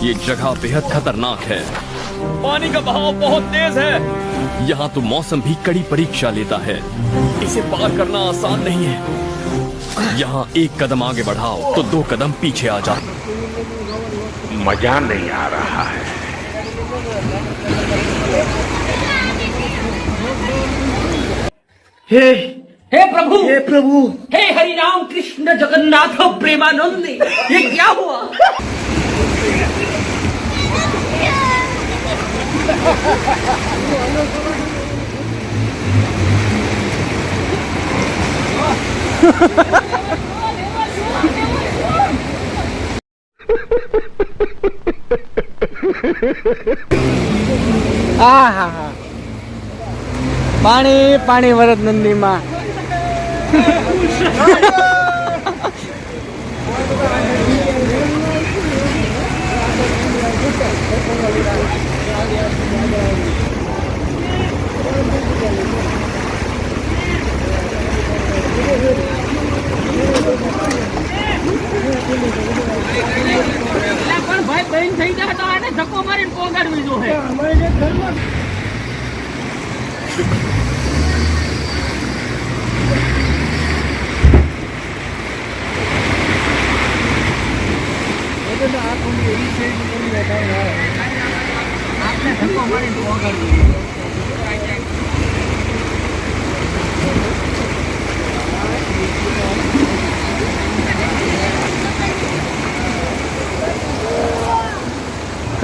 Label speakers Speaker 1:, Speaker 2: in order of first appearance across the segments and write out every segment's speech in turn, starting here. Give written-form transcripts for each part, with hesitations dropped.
Speaker 1: ये जगह बेहद खतरनाक है। पानी का बहाव बहुत तेज है। यहाँ तो मौसम भी कड़ी परीक्षा लेता है। इसे पार करना आसान नहीं है। यहाँ एक कदम आगे बढ़ाओ तो 2 कदम पीछे आ जाओ।
Speaker 2: मजा नहीं आ रहा है।
Speaker 3: हे प्रभु, हे प्रभु, हे हरि राम कृष्ण जगन्नाथ प्रेमानंद, ये क्या हुआ?
Speaker 4: પાણી પાણી વરદ નંદી માં
Speaker 3: ભાઈ બહેન થઈ જાય તો આને ધક્કો મારીને પોગાડવી જોઈએ. આપણે ધક્કો મારીને પોગાડવી.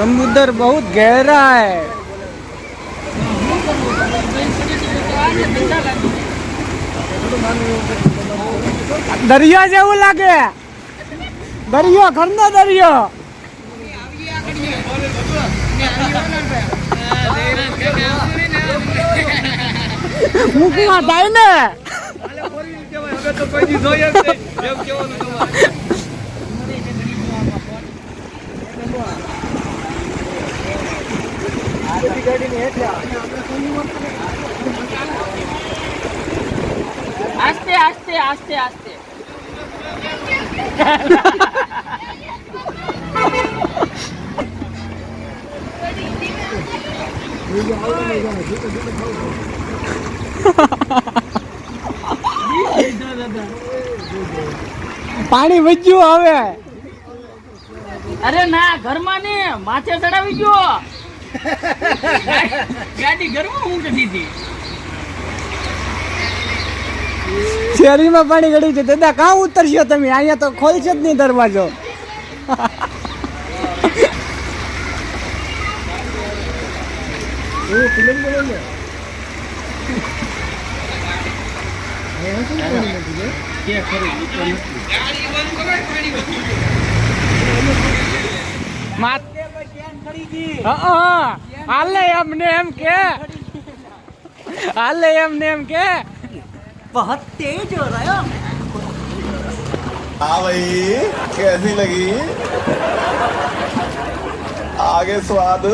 Speaker 4: समुद्र बहुत गहरा है. दरिया जेवू लागे. दरियो घरनो दरियो. मुकवा થાય ને.
Speaker 3: आस्ते आस्ते आस्ते आस्ते
Speaker 4: પાણી વજ્યું હવે.
Speaker 3: અરે ના ઘરમાં ને માથે ચડાવી ગયો. ગાડી ઘરમાં મૂકી દીધી.
Speaker 4: શેરીમાં પાણી ગળ્યું છે. દાદા કાં ઉતરશો તમે? અહીંયા તો ખોલશે જ નહીં દરવાજો. હાલે એમને એમ કે हाले एम नेम के
Speaker 3: बहुत तेज हो रहा है.
Speaker 5: हाँ भाई कैसी लगी आगे स्वाद